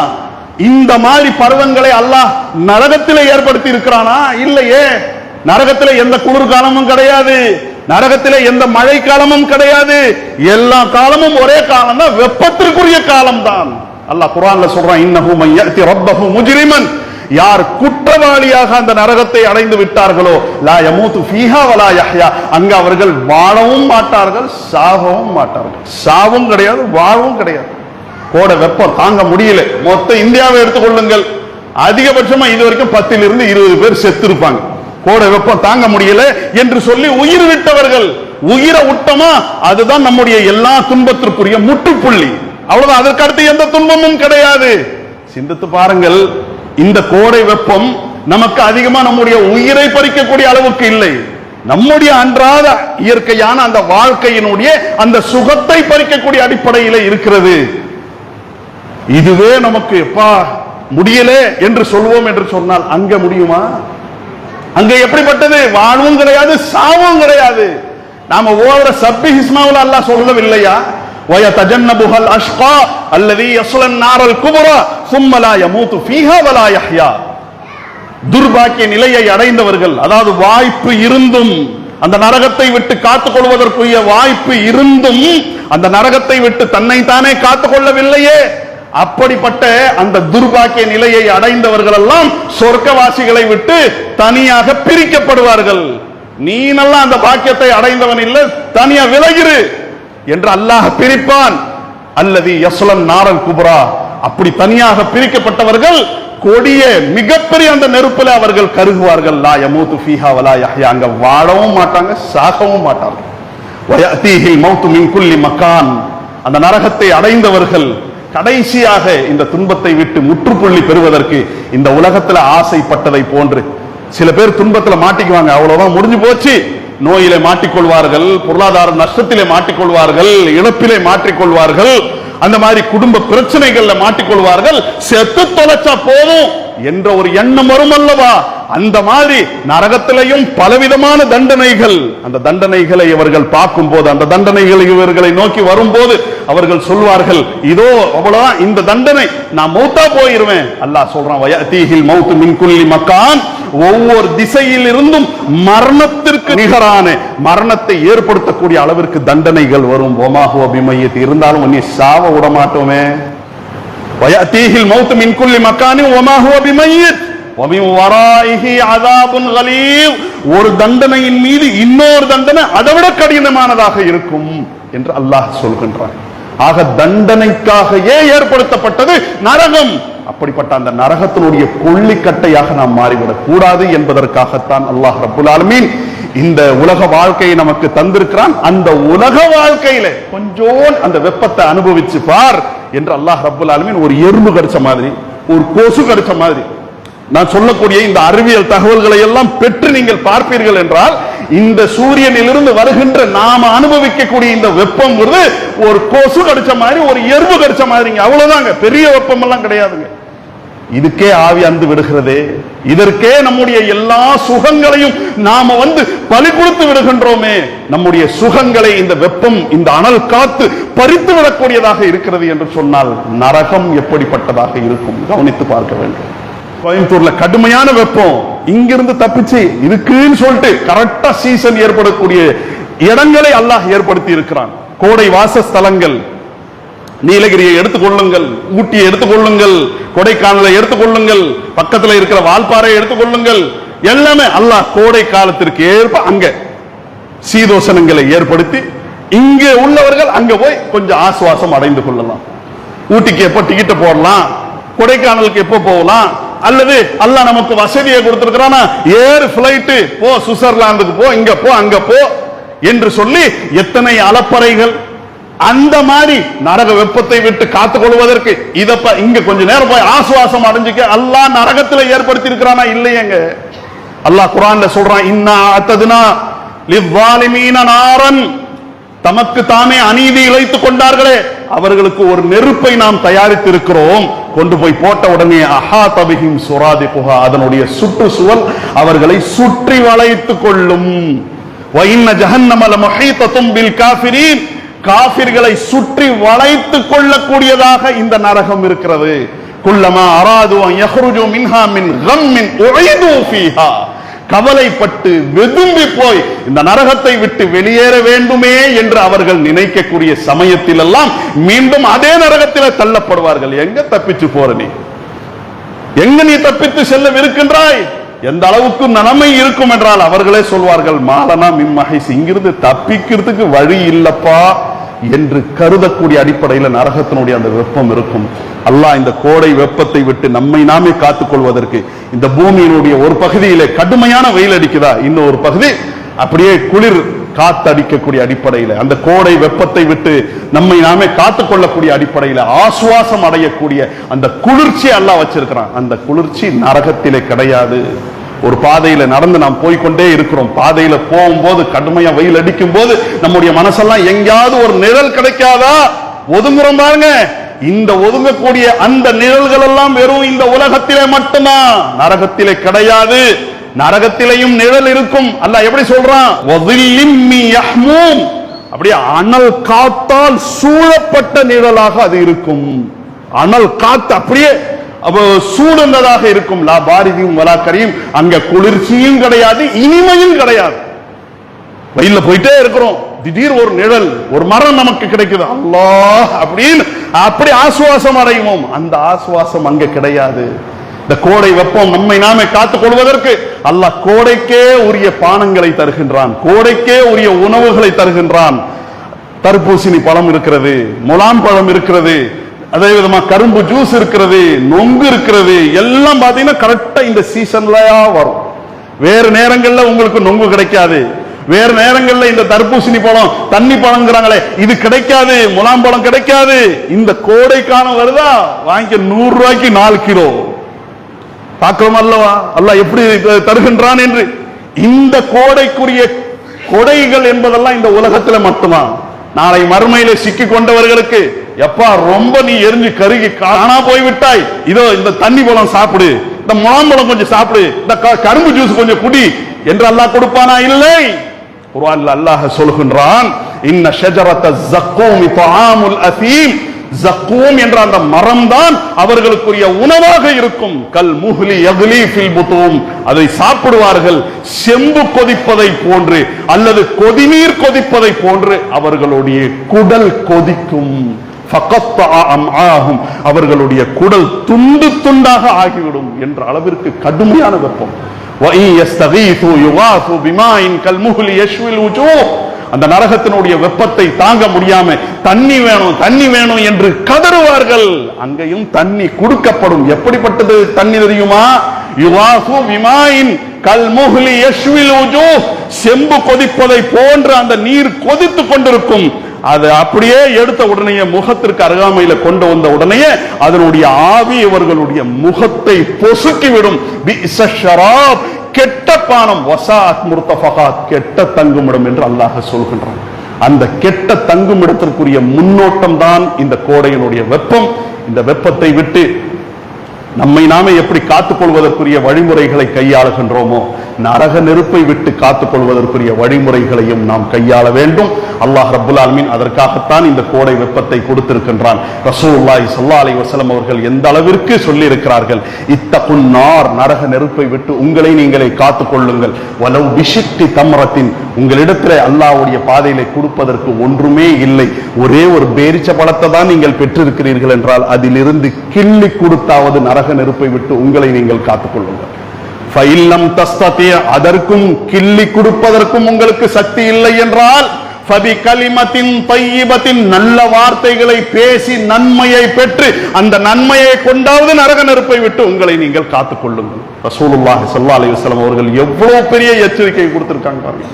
இந்த மாதிரி பருவங்களை அல்லாஹ் நரகத்திலே ஏற்படுத்தி இருக்கிறானா? இல்லையே. நரகத்திலே எந்த குளிர்காலமும் கிடையாது, நரகத்திலே எந்த மழை காலமும் கிடையாது. எல்லா காலமும் ஒரே காலம் தான், வெப்பத்திற்குரிய காலம் தான். அல்லாஹ் குர்ஆன்ல சொல்றான், இன்னஹு மய்யதி ரப்பஹு முஜ்ரிமன், யார் குற்றவாளியாக அந்த நரகத்தை அடைந்து விட்டார்களோ லா யமூது ஃபீஹா வலா யஹ்யா, அங்க அவர்கள் வாழவும் மாட்டார்கள், சாகவும் மாட்டார்கள். சாவும் கிடையாது, வாழவும் கிடையாது. கோடை வெப்பம் தாங்க முடியல. மொத்த இந்தியாவை எடுத்துக்கொள்ளுங்கள், அதிகபட்சமா இது வரைக்கும் 10 இருந்து 20 பேர் செத்து இருப்பாங்க. கோடை வெப்பம் தாங்க முடியல என்று சொல்லி உயிர் விட்டவர்கள். உயிரை விட்டமா அதுதான் நம்முடைய எல்லா துன்பத்திற்குரிய முற்றுப்புள்ளி. அவ்வளவுதான், அதற்கு அடுத்து எந்த துன்பமும் கிடையாது. சிந்தித்து பாருங்கள். இந்த கோடை வெப்பம் நமக்கு அதிகமா நம்முடைய உயிரை பறிக்கக்கூடிய அளவுக்கு இல்லை, நம்முடைய அன்றாட இயற்கையான அந்த வாழ்க்கையினுடைய அந்த சுகத்தை பறிக்கக்கூடிய அடிப்படையில் இருக்கிறது. இதுவே நமக்கு எப்பா முடியலே என்று சொல்வோம் என்று சொன்னால் அங்க முடியுமா? அங்க எப்படிப்பட்டது? வாழ்வும் கிடையாது, சாவும் கிடையாது. நாம ஓதுற சப்பிஹ் இஸ்மாவுல அல்லாஹ் சொல்லவில்லையா? வயதஜன்னபுல் அஷ்கா அல்லதி யஸ்லன் நாரல் குப்ரா ثم لا يموت فيها ولا يحيا. துர்பாக்கிய நிலையை அடைந்தவர்கள், அதாவது வாய்ப்பு இருந்தும் அந்த நரகத்தை விட்டு காத்துக் கொள்வதற்குரிய வாய்ப்பு இருந்தும் அந்த நரகத்தை விட்டு தன்னை தானே காத்துக் கொள்ளவில்லையே, அப்படிப்பட்ட அந்த துர்பாக்கிய நிலையை அடைந்தவர்கள் எல்லாம் சொர்க்கவாசிகளை விட்டு தனியாக பிரிக்கப்படுவார்கள். நீ நல்லா அந்த பாக்கியத்தை அடைந்தவன் இல்ல, தனியா விலகிரு என்று அல்லாஹ் பிரிப்பான். அல்லது யஸ்லன் நாரல் குப்ரா, அப்படி தனியாக பிரிக்கப்பட்டவர்கள் கொடிய மிகப்பெரிய அந்த நெருப்பில் அவர்கள் கருகுவார்கள். லா யமூது ஃபீஹா வலா யஹ்யா, அங்க வாழவும் மாட்டாங்க, சாகவும் மாட்டார்கள். வயதீஹில் மௌத்து மின் குல்லி மக்கான், அந்த நரகத்தை அடைந்தவர்கள் கடைசியாக இந்த துன்பத்தை விட்டு முற்றுப்புள்ளி பெறுவதற்கு இந்த உலகத்துல ஆசைப்பட்டதை போன்று சில பேர் துன்பத்துல மாட்டிக்குவாங்க, அவ்வளவுதான் முடிஞ்சு போச்சு. நோயிலே மாட்டிக்கொள்வார்கள், பொருளாதார நஷ்டத்திலே மாட்டிக்கொள்வார்கள், இழப்பிலே மாட்டிக்கொள்வார்கள், அந்த மாதிரி குடும்ப பிரச்சனைகள்ல மாட்டிக்கொள்வார்கள். செத்து தொலைச்சா போதும் என்ற ஒரு எண்ணம் வரும் அல்லவா? அந்த மாதிரி நரகத்திலையும் பலவிதமான தண்டனைகள், அந்த தண்டனைகளை இவர்கள் பார்க்கும் போது, அந்த தண்டனைகள் இவர்களை நோக்கி வரும்போது அவர்கள் சொல்வார்கள், இதோ அவ்வளவுதான் இந்த தண்டனை, நான் மௌத்தா போயிருவேன். அல்லாஹ் சொல்றான், வயதீஹில் மௌத்து மின் குல்லி மக்கான், ஒவ்வொரு திசையில் இருந்தும் மரணத்திற்கு நிகரான மரணத்தை ஏற்படுத்தக்கூடிய அளவிற்கு தண்டனைகள் வரும். ஒமாஹு அபிமையத், இருந்தாலும் நீ சாவ விட மாட்டோமே. வயதீஹில் மௌத்து மின் குல்லி மக்கான் ஒமாஹு அபிமையத் வமின் வராயிஹி அஸாபுன் கலீஸ், ஒரு தண்டனையின் மீது இன்னொரு தண்டனை அதைவிட கடினமானதாக இருக்கும் என்று அல்லாஹ் சொல்கின்றான். ஆக தண்டனைக்காகவே ஏற்படுத்தப்பட்டது நரகம். அப்படிப்பட்ட அந்த நரகத்தினுடைய கொள்ளிக்கட்டையாக நாம் மாறிவிடக் கூடாது என்பதற்காகத்தான் அல்லாஹ் ரப்புல் ஆலமீன் இந்த உலக வாழ்க்கையை நமக்கு தந்திருக்கிறான். அந்த உலக வாழ்க்கையில கொஞ்சம் அந்த வெப்பத்தை அனுபவிச்சு பார் என்று அல்லாஹ் ரப்புல் ஆலமீன் ஒரு எறும்பு கடிச்ச மாதிரி, ஒரு கொசு கடிச்ச மாதிரி, நான் சொல்லக்கூடிய இந்த அறிவியல் தகவல்களை எல்லாம் பெற்று நீங்கள் பார்ப்பீர்கள் என்றால், இந்த சூரியனிலிருந்து வருகின்ற நாம அனுபவிக்கக்கூடிய இந்த வெப்பம் ஒரு கொசு கடிச்ச மாதிரி, ஒரு எறும்பு கடிச்ச மாதிரிங்க, அவ்வளவுதாங்க, பெரிய வெப்பம் எல்லாம் கிடையாதுங்க. இதுக்கே ஆவி அந்து விடுகிறதே, இதற்கே நம்முடைய எல்லா சுகங்களையும் நாம பலி கொடுத்து விடுகின்றோமே. நம்முடைய சுகங்களை இந்த வெப்பம், இந்த அனல் காத்து பறித்து விடக்கூடியதாக இருக்கிறது என்று சொன்னால் நரகம் எப்படிப்பட்டதாக இருக்கும் கவனித்து பார்க்க வேண்டும். கோயம்புத்தூர்ல கடுமையான வெப்பம், இங்கிருந்து தப்பிச்சு இருக்குன்னு சொல்லிட்டு கரெக்டா சீசன் ஏற்படக்கூடிய இடங்களை அல்லாஹ் ஏற்படுத்தி இருக்கிறான். கோடை வாசஸ்தலங்கள், நீலகிரியை எடுத்துக்கொள்ளுங்கள், ஊட்டியை எடுத்துக்கொள்ளுங்கள், கொடைக்கானலை எடுத்துக்கொள்ளுங்கள், பக்கத்தில் இருக்கிற வால்பாறை எடுத்துக்கொள்ளுங்கள், எல்லாமே அல்லாஹ் கோடை காலத்திற்கு ஏற்ப அங்க சீதோசனங்களை ஏற்படுத்தி இங்கே உள்ளவர்கள் அங்க போய் கொஞ்சம் ஆசுவாசம் அடைந்து கொள்ளலாம். ஊட்டிக்கு எப்ப டிக்கெட் போடலாம், கொடைக்கானலுக்கு எப்ப போகலாம், அல்லது அல்லாஹ் நமக்கு வசதியை கொடுத்திருக்கிறானா, ஏர் பிளைட் போ, சுவிட்சர்லாந்துக்கு போ, இங்க போ, அங்க போ என்று சொல்லி எத்தனை அலப்பறைகள். அந்த மாதிரி நரக வெப்பத்தை விட்டு காத்துக் கொள்வதற்கு இங்க கொஞ்ச நேரம் போய் ஆசுவாசம் அடைஞ்சுக்க அல்லாஹ் நரகத்தில் ஏற்படுத்தி இருக்கிறானா? இல்லையேங்க. அல்லாஹ் குர்ஆன்ல சொல்றான், இன்னா அத்ததுனா லிஸ்ஸாலிமீன நாரன், தமக்கு தாமே அநீதி இழைத்துக் கொண்டார்களே அவர்களுக்கு ஒரு நெருப்பை நாம் தயாரித்து இருக்கிறோம். கொண்டு போய் போட்ட உடனே அஹாத பிஹிம் சுராதிகுஹா, அதனுடைய சுற்றுச்சுவல் அவர்களை சுற்றி வளைத்துக் கொள்ளும். வ இன்ன ஜஹன்னம லமுஹீதத்தும் பில் காஃபிரீன், காஃபிர்களை சுற்றி வளைத்துக் கொள்ளக்கூடியதாக இந்த நரகம் இருக்கிறது. குல்லமா அராது அன் யஹ்ருஜு மின்ஹா மின் கம்மின் உஈது ஃபீஹா, கவலைப்பட்டு வெதும்பி போய் இந்த நரகத்தை விட்டு வெளியேற வேண்டுமே என்று அவர்கள் நினைக்கக்கூடிய சமயத்தில் எல்லாம் மீண்டும் அதே நரகத்தில் தள்ளப்படுவார்கள். எங்க தப்பிச்சு போற நீ? எங்க நீ தப்பித்து செல்லவிருக்கின்றாய்? எந்த அளவுக்கு நன்மை இருக்கும் என்றால் அவர்களே சொல்வார்கள், மாலனா மிம்மஹிஸ், இங்கிருந்து தப்பிக்கிறதுக்கு வழி இல்லப்பா என்று கருதக்கூடிய அடிப்படையில் நரகத்தினுடைய அந்த வெப்பம் இருக்கும். அல்லாஹ் இந்த கோடை வெப்பத்தை விட்டு நம்மை நாமே காத்துக் கொள்வதற்கு இந்த பூமியினுடைய ஒரு பகுதியிலே கடுமையான வெயில் அடிக்குதா, இன்னொரு பகுதி அப்படியே குளிர் காத்தடிக்கக்கூடிய அடிப்படையில் அந்த கோடை வெப்பத்தை விட்டு நம்மை நாமே காத்துக் கொள்ளக்கூடிய அடிப்படையில் ஆசுவாசம் அடையக்கூடிய அந்த குளிர்ச்சி அல்லாஹ் வச்சிருக்கிறான். அந்த குளிர்ச்சி நரகத்திலே கிடையாது. ஒரு பாதையில நடந்து நாம் போய்கொண்டே இருக்கிறோம், பாதையில போகும்போது கடுமையா வெயில் அடிக்கும் போது நம்முடைய மனசெல்லாம் எங்கேயாவது ஒரு நிழல் கிடைக்காதா, ஒதுங்குறோம் பாருங்க. இந்த ஒதுங்கக்கூடிய அந்த நிழல்கள் எல்லாம் வெறும் இந்த உலகத்திலே மட்டும்தான், நரகத்திலே கிடையாது. நரகத்திலேயும் நிழல் இருக்கும். அல்லாஹ் எப்படி சொல்றான்? அப்படியே அனல் காத்தால் சூழப்பட்ட நிழலாக அது இருக்கும். அனல் காத்து அப்படியே சூழ்ந்ததாக இருக்கும். லா பாரிதியும் வலா கரியும், அங்க குளிர்ச்சியும் கிடையாது, இனிமையும் கிடையாது. வெயில்ல போயிட்டே இருக்கிறோம், திடீர் ஒரு நிழல், ஒரு மரம் நமக்கு கிடைக்குது, அல்லாஹ் அப்படின்னு அப்படி ஆசுவாசம் அடைவோம். அந்த ஆசுவாசம் அங்க கிடையாது. இந்த கோடை வெப்பம் நம்மை நாமே காத்துக் கொள்வதற்கு அல்லாஹ் கோடைக்கே உரிய பானங்களை தருகின்றான், கோடைக்கே உரிய உணவுகளை தருகின்றான். தர்பூசணி பழம் இருக்கிறது, முலாம் பழம் இருக்கிறது, அதே விதமா கரும்பு ஜூஸ் இருக்கிறது, நொங்கு இருக்கிறது. எல்லாம் பாத்தீங்கன்னா கரெக்டா இந்த சீசன்லயா வரும். வேறு நேரங்கள்ல உங்களுக்கு நொங்கு கிடைக்காது, வேறு நேரங்கள்ல இந்த தர்பூசணி பழம், தண்ணி பழங்கிறாங்களே, இது கிடைக்காது, முலாம் பழம் கிடைக்காது. இந்த கோடைக்காலம் வருதா, வாங்கி 100 ரூபாய்க்கு 4 கிலோ பார்க்கிறோம் அல்லவா அல்லாஹ் எப்படி தருகின்றான் என்று. இந்த கோடைக்குரிய கொடைகள் என்பதெல்லாம் இந்த உலகத்துல மட்டும்தான். நாளை மறுமையில சிக்கி கொண்டவர்களுக்கு, எப்பா ரொம்ப நீ எரிஞ்சு கருகி காணா போய்விட்டாய், இதோ இந்த தண்ணி பழம் சாப்பிடு, இந்த முலாம்பழம் கொஞ்சம் சாப்பிடு, இந்த கரும்பு ஜூஸ் கொஞ்சம் குடி என்று அல்லாஹ் கொடுப்பானா? இல்லை. குர்ஆன்ல அல்லாஹ் சொல்கின்றான், இன்ன ஷஜரத ஸக்கூமி தஆமுல் அஸீம், ஸக்கூம் என்ற அந்த மரம் தான் அவர்களுக்குரிய உணவாக இருக்கும். கல் முஹ்லி யக்லி ஃபில் புதூம், அதை சாப்பிடுவார்கள் செம்பு கொதிப்பதை போன்று அல்லது கொதிநீர் கொதிப்பதை போன்று அவர்களுடைய குடல் கொதிக்கும். ஃபகத்தஅ அம்ஆஹும், அவர்களுடைய குடல் துண்டு துண்டாக ஆகிவிடும் என்ற அளவிற்கு கடுமையான வெப்பம். வஇன் யஸ்தகீது யுகாது பிமாஇன் கல்முஹ்லி யஷ்வில் வுஜூஹ், அந்த நரகத்தினுடைய வெப்பத்தை தாங்க முடியாம தண்ணி வேணும் தண்ணி வேணும் என்று கதறுவார்கள். அங்கேயும் தண்ணி கொடுக்கப்படும். எப்படிப்பட்டது தண்ணி தெரியுமா? யுகாது பிமாஇன் கல்முஹ்லி யஷ்வில் வுஜூஹ், செம்பு கொதிப்பதை போன்று அந்த நீர் கொதித்துக் கொண்டிருக்கும். அது அப்படியே எடுத்த உடனே முகத்திற்கு அருகாமையில கொண்டு வந்த உடனே அதனுடைய ஆவி இவர்களுடைய முகத்தை பொசுக்கிவிடும். கெட்ட பானம், வசாத் முர்தஃபகாத், கெட்ட தங்குமிடம் என்று அல்லாஹ் சொல்கின்றான். அந்த கெட்ட தங்குமிடத்திற்குரிய முன்னோட்டம் தான் இந்த கோடையினுடைய வெப்பம். இந்த வெப்பத்தை விட்டு நம்மை நாமே எப்படி காத்துக் கொள்வதற்குரிய வழிமுறைகளை கையாளுகின்றோமோ, நரக நெருப்பை விட்டு காத்துக் கொள்வதற்குரிய வழிமுறைகளையும் நாம் கையாள வேண்டும். அல்லாஹ் ரப்புல் ஆலமீன் அதற்காகத்தான் இந்த கோடை வெப்பத்தை கொடுத்திருக்கின்றான். ரசூலுல்லாஹி ஸல்லல்லாஹு அலைஹி வஸல்லம் அவர்கள் எந்த அளவிற்கு சொல்லி இருக்கிறார்கள், இத்தகுன் நார், நரக நெருப்பை விட்டு உங்களை நீங்களே காத்துக் கொள்ளுங்கள். வலவ் பிஷித்தி தம்ரத்தின், உங்களிடத்தில் அல்லாஹ்வுடைய பாதையிலே கொடுப்பதற்கு ஒன்றுமே இல்லை, ஒரே ஒரு பேரிச்ச பழத்தை தான் நீங்கள் பெற்றிருக்கிறீர்கள் என்றால் அதிலிருந்து கிள்ளி கொடுத்தாவது நரக நெருப்பை விட்டு உங்களை நீங்கள் காத்துக் கொள்ளுங்கள். ஃபைல்லம் தஸ்ததி, அதற்கும் கிள்ளி கொடுப்பதற்கும் உங்களுக்கு சக்தி இல்லை என்றால் ஃபபி கலிமத்தின் தையிபத்தின், நல்ல வார்த்தைகளை பேசி நன்மையை பெற்று அந்த நன்மையை கொண்டாவது நரக நெருப்பை விட்டு உங்களை நீங்கள் காத்துக் கொள்ளுங்கள். ரசூலுல்லாஹி ஸல்லல்லாஹு அலைஹி வஸல்லம் அவர்கள் எவ்வளவு பெரிய எச்சரிக்கை கொடுத்திருக்காங்க பாருங்க.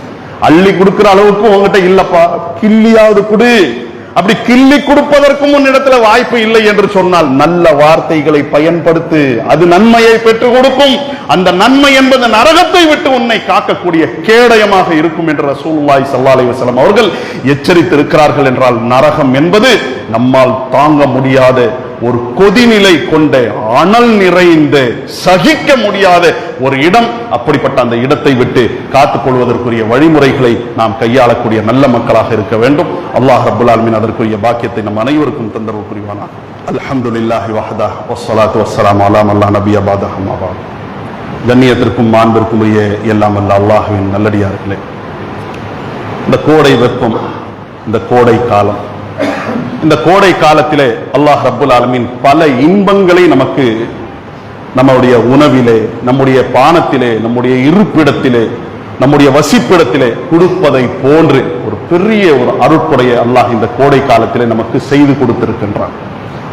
அள்ளி கொடுக்கிற அளவுக்கு உங்ககிட்ட இல்லப்பா, கிள்ளியாவது கொடு. அப்படி கிள்ளி கொடுப்பதற்கும் உன்னிடத்துல வாய்ப்பு இல்லை என்று சொன்னால் நல்ல வார்த்தைகளை பயன்படுத்து, அது நன்மையை பெற்றுக் கொடுக்கும். அந்த நன்மை என்பது நரகத்தை விட்டு உன்னை காக்கக்கூடிய கேடயமாக இருக்கும் என்று ரசூலுல்லாஹி ஸல்லல்லாஹு அலைஹி வஸல்லம் அவர்கள் எச்சரித்திருக்கிறார்கள். என்றால் நரகம் என்பது நம்மால் தாங்க முடியாத ஒரு கொதிநிலை கொண்ட, அனல் நிறைந்த, சகிக்க முடியாத ஒரு இடம். அப்படிப்பட்ட அந்த இடத்தை விட்டு காத்துக் கொள்வதற்குரிய வழிமுறைகளை நாம் கையாளக்கூடிய நல்ல மக்களாக இருக்க வேண்டும். அல்லாஹ் ரப்புல் ஆலமீன் அதற்குரிய பாக்கியத்தை நம் அனைவருக்கும் தந்தரவு புரிவானாக. அல்ஹம்துலில்லாஹி வஹ்தா வஸ்ஸலாத்து வஸ்ஸலாமு அலா மன் லா நபிய்ய பஅதஹு அம்மா பஅத். கண்ணியத்திற்கும் மாண்பிற்கும் உரிய எல்லாம் வல்ல அல்லாஹ்வின் நல்லடியார்களே, இந்த கோடை வெப்பம், இந்த கோடை காலம், இந்த கோடை காலத்திலே அல்லாஹ் ரப்புல் ஆலமீன் பல இன்பங்களை நமக்கு நம்முடைய உணவிலே, நம்முடைய பானத்திலே, நம்முடைய இருப்பிடத்திலே, நம்முடைய வசிப்பிடத்திலே கொடுப்பதை போன்று ஒரு பெரிய ஒரு அருட்கொடையை அல்லாஹ் இந்த கோடை காலத்திலே நமக்கு செய்து கொடுத்திருக்கின்றான்.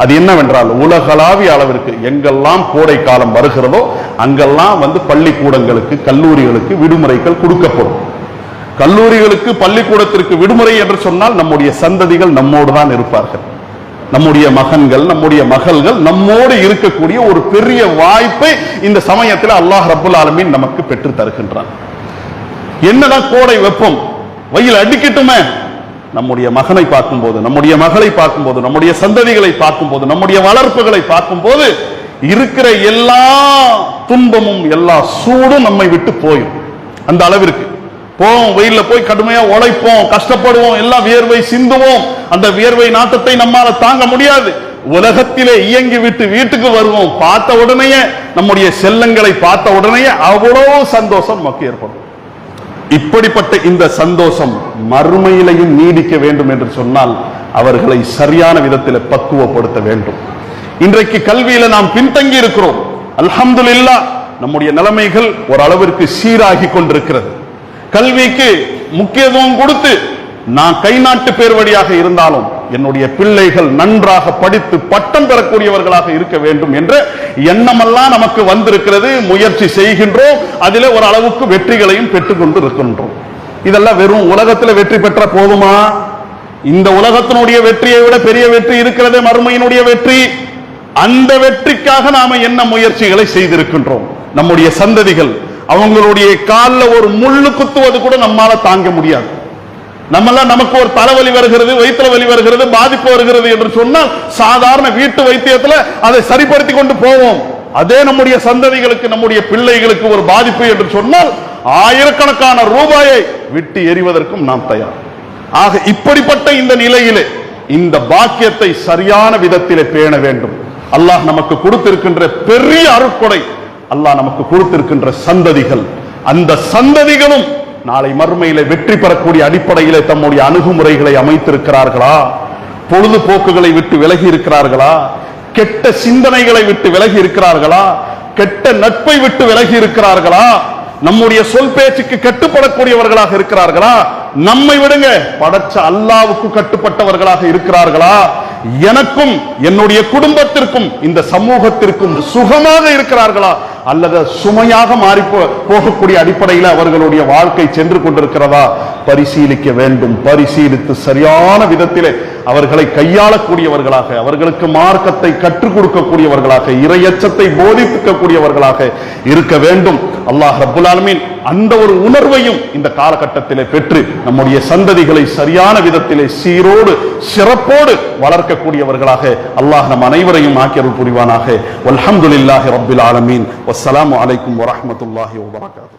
அது என்னவென்றால், உலகளாவிய அளவிற்கு எங்கெல்லாம் கோடை காலம் வருகிறதோ அங்கெல்லாம் பள்ளிக்கூடங்களுக்கு, கல்லூரிகளுக்கு விடுமுறைகள் கொடுக்கப்படும். கல்லூரிகளுக்கு, பள்ளிக்கூடத்திற்கு விடுமுறை என்று சொன்னால் நம்முடைய சந்ததிகள் நம்மோடு தான் இருப்பார்கள். நம்முடைய மகன்கள், நம்முடைய மகள்கள் நம்மோடு இருக்கக்கூடிய ஒரு பெரிய வாய்ப்பை இந்த சமயத்தில் அல்லாஹ் ரப்புல் ஆலமீன் நமக்கு பெற்று தருகின்றான். என்னதான் கோடை வெப்பம், வெயில் அடிக்கட்டுமே, நம்முடைய மகனை பார்க்கும்போது, நம்முடைய மகளை பார்க்கும்போது, நம்முடைய சந்ததிகளை பார்க்கும்போது, நம்முடைய வளர்ப்புகளை பார்க்கும்போது இருக்கிற எல்லா துன்பமும் எல்லா சூடும் நம்மை விட்டு போயும். அந்த அளவிற்கு போவோம், வெயில்ல போய் கடுமையா உழைப்போம், கஷ்டப்படுவோம், எல்லாம் வியர்வை சிந்துவோம். அந்த வியர்வை நாட்டத்தை நம்மால தாங்க முடியாது. உலகத்திலே இயங்கி விட்டு வீட்டுக்கு வருவோம். பார்த்த உடனேயே நம்முடைய செல்லங்களை பார்த்த உடனேயே அவ்வளவு சந்தோஷம் நமக்கு ஏற்படும். இப்படிப்பட்ட இந்த சந்தோஷம் மறுமையிலையும் நீடிக்க வேண்டும் என்று சொன்னால் அவர்களை சரியான விதத்தில் பக்குவப்படுத்த வேண்டும். இன்றைக்கு கல்வியில நாம் பின்தங்கி இருக்கிறோம். அல்ஹம்துலில்லாஹ், நம்முடைய நிலைமைகள் ஒரு அளவிற்கு சீராகி கொண்டிருக்கிறது. கல்விக்கு முக்கியத்துவம் கொடுத்து நான் கை நாட்டு பேர் வழியாக இருந்தாலும் என்னுடைய பிள்ளைகள் நன்றாக படித்து பட்டம் பெறக்கூடியவர்களாக இருக்க வேண்டும் என்ற எண்ணமெல்லாம் நமக்கு வந்திருக்கிறது. முயற்சி செய்கின்றோம், அதில் ஒரு அளவுக்கு வெற்றிகளையும் பெற்றுக்கொண்டு இருக்கின்றோம். இதெல்லாம் வெறும் உலகத்தில் வெற்றி பெற்ற போதுமா? இந்த உலகத்தினுடைய வெற்றியை விட பெரிய வெற்றி இருக்கிறது, மறுமையினுடைய வெற்றி. அந்த வெற்றிக்காக நாம என்ன முயற்சிகளை செய்திருக்கின்றோம்? நம்முடைய சந்ததிகள் அவங்களுடைய காலில் ஒரு முள்ளு குத்துவது கூட நம்மால தாங்க முடியாது. நமக்கு ஒரு தலைவலி வருகிறது, வயிற்றுல வலி வருகிறது, பாதிப்பு வருகிறது என்று சொன்னால் சாதாரண வீட்டு வைத்தியத்தில் அதை சரிப்படுத்தி கொண்டு போவோம். அதே நம்முடைய சந்ததிகளுக்கு, நம்முடைய பிள்ளைகளுக்கு ஒரு பாதிப்பு என்று சொன்னால் ஆயிரக்கணக்கான ரூபாயை விட்டு எறிவதற்கும் நாம் தயார். ஆக இப்படிப்பட்ட இந்த நிலையிலே இந்த பாக்கியத்தை சரியான விதத்திலே பேண வேண்டும். அல்லாஹ் நமக்கு கொடுத்திருக்கின்ற பெரிய அருட்கொடை, அல்லாஹ் நமக்கு கொடுத்திருக்கின்ற சந்ததிகள். அந்த சந்ததிகளும் நாளை மறுமையிலே வெற்றி பெறக்கூடிய அடிப்படையிலே தம்முடைய அணுகுமுறைகளை அமைத்திருக்கிறார்களா? பொழுதுபோக்குகளை விட்டு விலகி இருக்கிறார்களா? கெட்ட சிந்தனைகளை விட்டு விலகி இருக்கிறார்களா? கெட்ட நட்பை விட்டு விலகி இருக்கிறார்களா? நம்முடைய சொல் பேச்சுக்கு கட்டுப்படக்கூடியவர்களாக இருக்கிறார்களா? நம்மை விடுங்க, படைச்ச அல்லாஹ்வுக்கு கட்டுப்பட்டவர்களாக இருக்கிறார்களா? எனக்கும் என்னுடைய குடும்பத்திற்கும் இந்த சமூகத்திற்கும் சுகமாக இருக்கிறார்களா? அல்லது சுமையாக மாறி போகக்கூடிய அடிப்படையில் அவர்களுடைய வாழ்க்கை சென்று கொண்டிருக்கிறதா? பரிசீலிக்க வேண்டும். பரிசீலித்து சரியான விதத்திலே அவர்களை கையாளக்கூடியவர்களாக, அவர்களுக்கு மார்க்கத்தை கற்றுக் கொடுக்கக்கூடியவர்களாக, இறையச்சத்தை போதிக்கக்கூடியவர்களாக இருக்க வேண்டும். அல்லாஹ் ரப்புல் ஆலமீன் அந்த ஒரு உணர்வையும் இந்த காலகட்டத்திலே பெற்று நம்முடைய சந்ததிகளை சரியான விதத்திலே சீரோடு சிறப்போடு வளர்க்கக்கூடியவர்களாக அல்லாஹ் நம் அனைவரையும் ஆக்கியருள் புரிவானாக. வல்ஹம்துலில்லாஹி ரப்பில் ஆலமீன். வஸ்ஸலாமு அலைக்கும் வரஹ்மத்துல்லாஹி வபரகாத்துஹு.